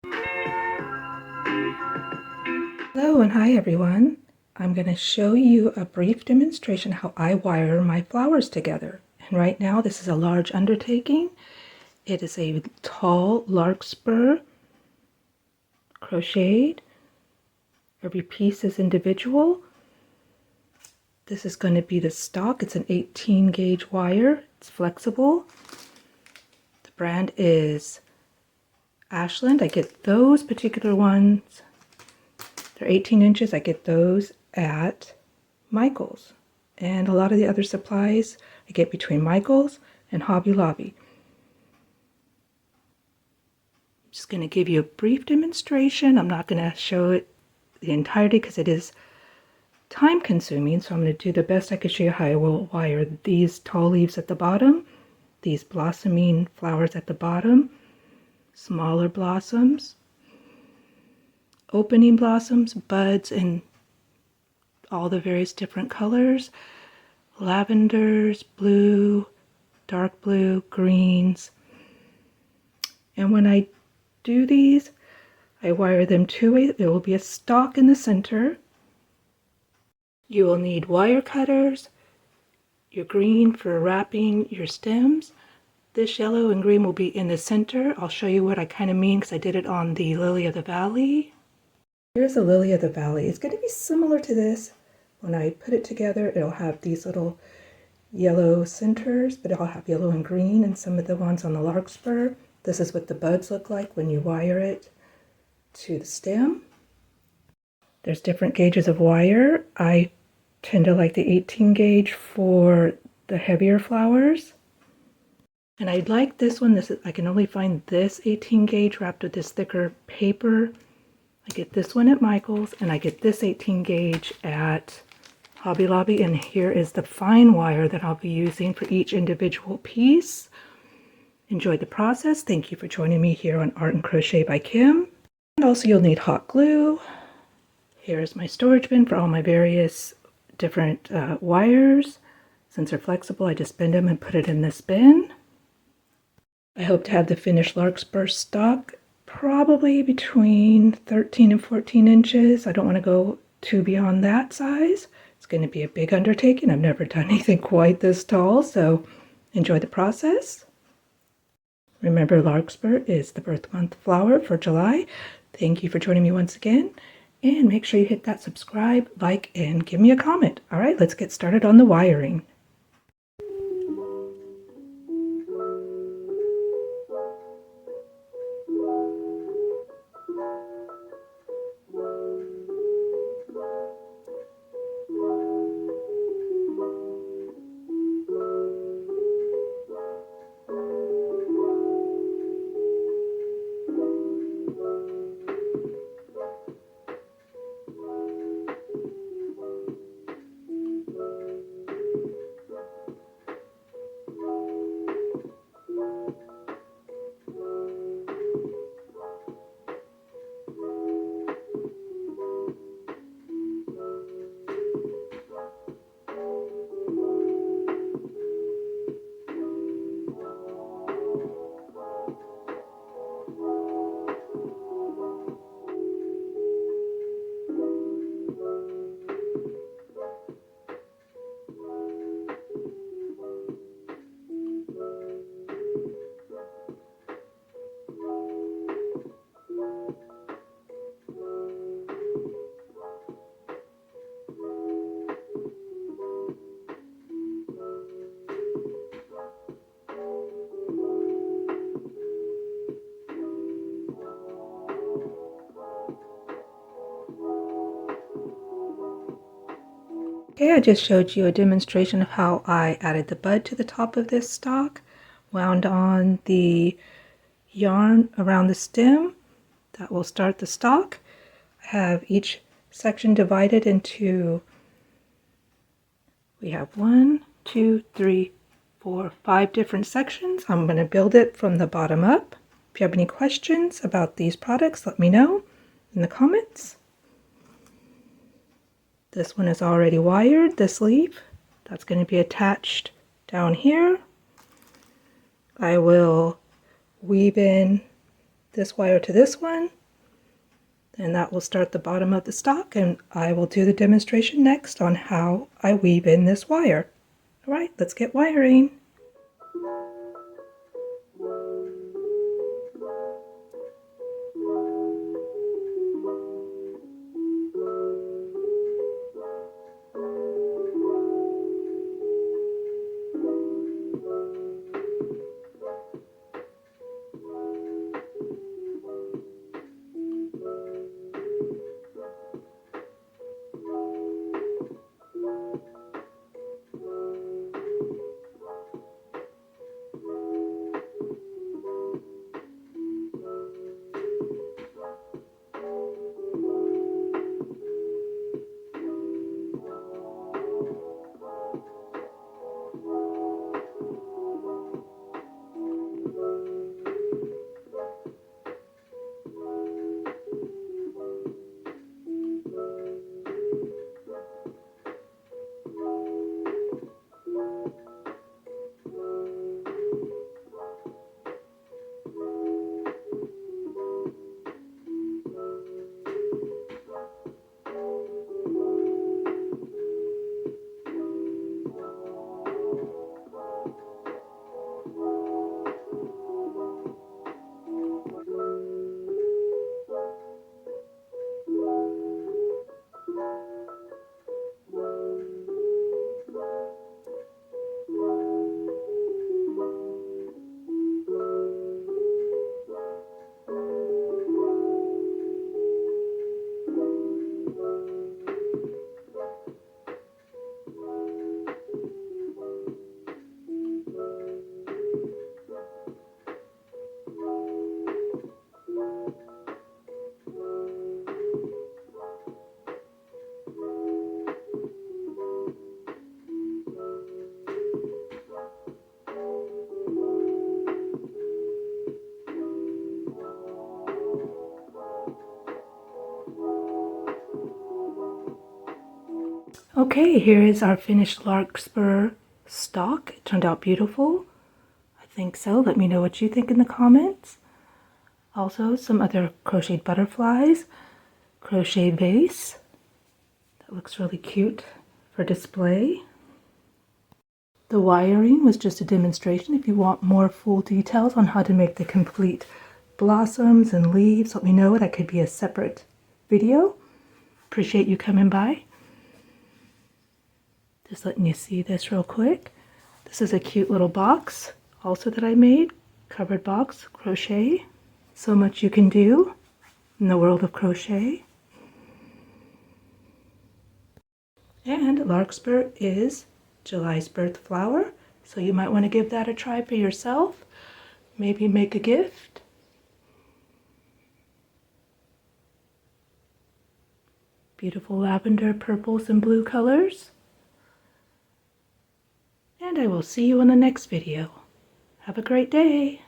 Hello and hi everyone. I'm going to show you a brief demonstration how I wire my flowers together. And right now this is a large undertaking. It is a tall larkspur crocheted. Every piece is individual. This is going to be the stalk. It's an 18 gauge wire. It's flexible. The brand is Ashland. I get those particular ones. They're 18 inches. I get those at Michael's. And a lot of the other supplies I get between Michael's and Hobby Lobby. I'm just going to give you a brief demonstration. I'm not going to show it the entirety because it is time consuming, so I'm going to do the best I can show you how I will wire these tall leaves at the bottom, these blossoming flowers at the bottom, smaller blossoms, opening blossoms, buds in all the various different colors, lavenders, blue, dark blue, greens. And when I do these, I wire them two-way. There will be a stalk in the center. You will need wire cutters, your green for wrapping your stems. This yellow and green will be in the center. I'll show you what I kind of mean because I did it on the Lily of the Valley. Here's a Lily of the Valley. It's going to be similar to this. When I put it together, it'll have these little yellow centers, but it'll have yellow and green, and some of the ones on the Larkspur. This is what the buds look like when you wire it to the stem. There's different gauges of wire. I tend to like the 18 gauge for the heavier flowers. And I like this one. I can only find this 18 gauge wrapped with this thicker paper. I get this one at Michael's, and I get this 18 gauge at Hobby Lobby. And here is the fine wire that I'll be using for each individual piece. Enjoy the process. Thank you for joining me here on Art and Crochet by Kim. And also you'll need hot glue. Here's my storage bin for all my various different wires. Since they're flexible, I just bend them and put it in this bin. I hope to have the finished Larkspur stalk probably between 13 and 14 inches. I don't want to go too beyond that size. It's going to be a big undertaking. I've never done anything quite this tall, so enjoy the process. Remember, Larkspur is the birth month flower for July. Thank you for joining me once again. And make sure you hit that subscribe, like, and give me a comment. All right, let's get started on the wiring. Okay, I just showed you a demonstration of how I added the bud to the top of this stalk, wound on the yarn around the stem. That will start the stalk. I have each section divided into, we have 1, 2, 3, 4, 5 different sections. I'm going to build it from the bottom up. If you have any questions about these products, let me know in the comments. This one is already wired, this leaf. That's going to be attached down here. I will weave in this wire to this one, and that will start the bottom of the stalk, and I will do the demonstration next on how I weave in this wire. All right, let's get wiring. Okay, here is our finished Larkspur stalk. It turned out beautiful. I think so. Let me know what you think in the comments. Also, some other crocheted butterflies, crochet vase. That looks really cute for display. The wiring was just a demonstration. If you want more full details on how to make the complete blossoms and leaves, let me know. That could be a separate video. Appreciate you coming by. Just letting you see this real quick. This is a cute little box also that I made. Covered box, crochet. So much you can do in the world of crochet. And Larkspur is July's birth flower, so you might want to give that a try for yourself. Maybe make a gift. Beautiful lavender, purples, and blue colors. And I will see you in the next video. Have a great day.